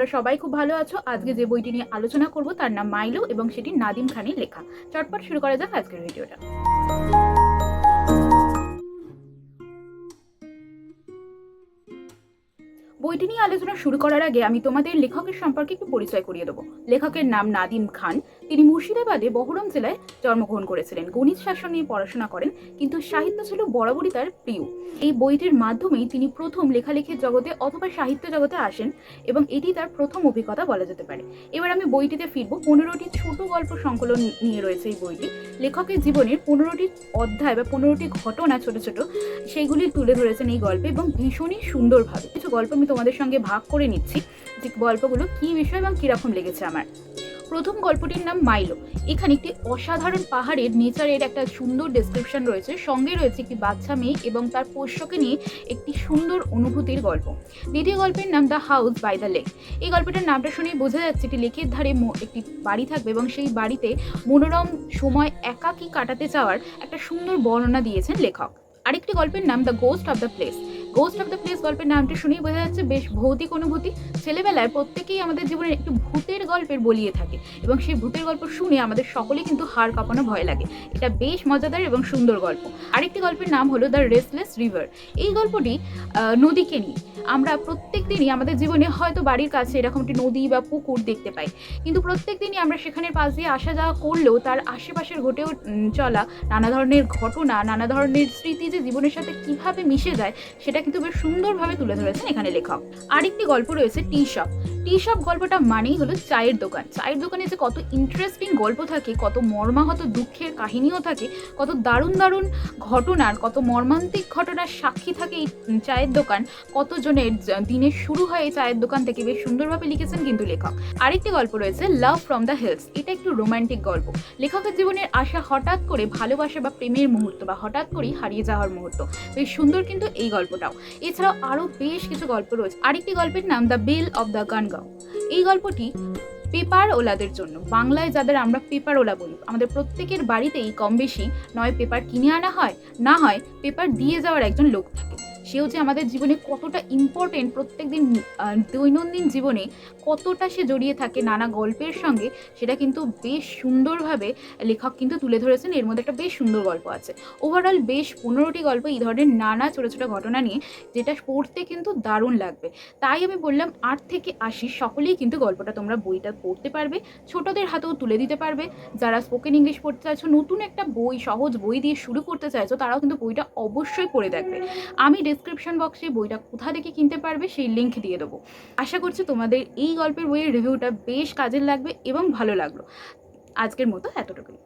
তোমরা সবাই খুব ভালো আছো। আজকে যে বইটি নিয়ে আলোচনা করব তার নাম মাইলো এবং সেটি নাদিম খানের লেখা। চটপট শুরু করা যাক আজকের ভিডিওটা। বইটি নিয়ে আলোচনা শুরু করার আগে আমি তোমাদের লেখকের সম্পর্কে একটু পরিচয় করিয়ে দেবো। লেখকের নাম নাদিম খান। তিনি মুর্শিদাবাদে বহরম জেলায় জন্মগ্রহণ করেছিলেন। গণিত শাস্ত্র নিয়ে পড়াশোনা করেন, কিন্তু সাহিত্য ছিল বরাবরই তার প্রিয়। এই বইটির মাধ্যমেই তিনি প্রথম লেখালেখির জগতে অথবা সাহিত্য জগতে আসেন এবং এটি তার প্রথম অভিজ্ঞতা বলা যেতে পারে। এবার আমি বইটিতে ফিরবো। 15টি ছোট গল্প সংকলন নিয়ে রয়েছে এই বইটি। লেখকের জীবনের 15টি অধ্যায় বা 15টি ঘটনা ছোট ছোট সেইগুলি তুলে ধরেছেন এই গল্পে এবং ভীষণই সুন্দরভাবে। কিছু গল্প আমি তোমাদের সঙ্গে ভাগ করে নিচ্ছি যে গল্পগুলো কী বিষয় এবং কীরকম লেগেছে আমার। প্রথম গল্পটির নাম মাইলো। এখানে একটি অসাধারণ পাহাড়ের নেচারের একটা সুন্দর ডেসক্রিপশন রয়েছে, সঙ্গে রয়েছে একটি বাচ্চা মেয়ে এবং তার পোষ্যকে নিয়ে একটি সুন্দর অনুভূতির গল্প। দ্বিতীয় গল্পের নাম the house by the lake. এই গল্পটার নামটা শুনেই বোঝা যাচ্ছে একটি লেকের ধারে একটি বাড়ি থাকবে এবং সেই বাড়িতে মনোরম সময় একাকী কাটাতে চাওয়ার একটা সুন্দর বর্ণনা দিয়েছেন লেখক। আরেকটি গল্পের নাম the ghost of the place. Ghost of the place গল্পের নামটি শুনেই বোঝা যাচ্ছে বেশ ভৌতিক অনুভূতি। ছেলেবেলায় প্রত্যেকেই আমাদের জীবনে একটু ভূতের গল্পের বলিয়ে থাকে এবং সেই ভূতের গল্প শুনে আমাদের সকলেই কিন্তু হাড় কাঁপানো ভয় লাগে। এটা বেশ মজাদার এবং সুন্দর গল্প। আরেকটি গল্পের নাম হলো দ্য রেস্টলেস রিভার। এই গল্পটি নদীকে নিয়ে। আমরা প্রত্যেক দিনই আমাদের জীবনে হয়তো বাড়ির কাছে এরকম একটি নদী বা পুকুর দেখতে পাই, কিন্তু প্রত্যেক দিনই আমরা সেখানের পাশ দিয়ে আসা যাওয়া করলেও তার আশেপাশের ঘটেও চলা নানা ধরনের ঘটনা, নানা ধরনের স্মৃতি যে জীবনের সাথে কিভাবে মিশে যায় সেটা কিন্তু বেশ সুন্দরভাবে তুলে ধরেছেন এখানে লেখক। আরেকটি গল্প রয়েছে টি শপ। টি শপ গল্পটা মানেই হলো চায়ের দোকান। চায়ের দোকানে যে কত ইন্টারেস্টিং গল্প থাকে, কত মর্মাহত দুঃখের কাহিনীও থাকে, কত দারুণ দারুণ ঘটনার, কত মর্মান্তিক ঘটনার সাক্ষী থাকে এই চায়ের দোকান। কতজনের দিনের শুরু হয় এই চায়ের দোকান থেকে, বেশ সুন্দরভাবে লিখেছেন কিন্তু লেখক। আরেকটি গল্প রয়েছে লাভ ফ্রম দ্য হিলস। এটা একটু রোমান্টিক গল্প। লেখকের জীবনের আসা হঠাৎ করে ভালোবাসা বা প্রেমের মুহূর্ত বা হঠাৎ করেই হারিয়ে যাওয়ার মুহূর্ত। বেশ সুন্দর কিন্তু এই গল্পটাও। এছাড়াও আরও বেশ কিছু গল্প রয়েছে। আরেকটি গল্পের নাম দ্য বেল অফ দ্য গানগাঁও। এই গল্পটি পেপার ওলাদের জন্য। বাংলায় যাদের আমরা পেপার ওলা বলি, আমাদের প্রত্যেকের বাড়িতেই কম বেশি নয় পেপার কিনে আনা হয়, না হয় পেপার দিয়ে যাওয়ার একজন লোক থাকে। সেও যে আমাদের জীবনে কতটা ইম্পর্টেন্ট, প্রত্যেক দিন দৈনন্দিন জীবনে কতটা সে জড়িয়ে থাকে নানা গল্পের সঙ্গে, সেটা কিন্তু বেশ সুন্দরভাবে লেখক কিন্তু তুলে ধরেছেন। এর মধ্যে একটা বেশ সুন্দর গল্প আছে। ওভারঅল বেশ 15টি গল্প এই ধরনের নানা ছোটো ছোটো ঘটনা নিয়ে, যেটা পড়তে কিন্তু দারুণ লাগবে। তাই আমি বললাম 8 থেকে 80 সকলেই কিন্তু গল্পটা তোমরা বইটা পড়তে পারবে, ছোটদের হাতেও তুলে দিতে পারবে। যারা স্পোকেন ইংলিশ পড়তে চাইছো, নতুন একটা বই, সহজ বই দিয়ে শুরু করতে চাইছো, তারাও কিন্তু বইটা অবশ্যই পড়ে দেখবে। আমি ডেসক্রিপশন বক্সে বইটা কোথা থেকে কিনতে পারবে সেই লিঙ্ক দিয়ে দেবো। আশা করছি তোমাদের এই গল্পের বইয়ের রিভিউটা বেশ কাজের লাগবে এবং ভালো লাগলো। আজকের মতো এতটুকুই।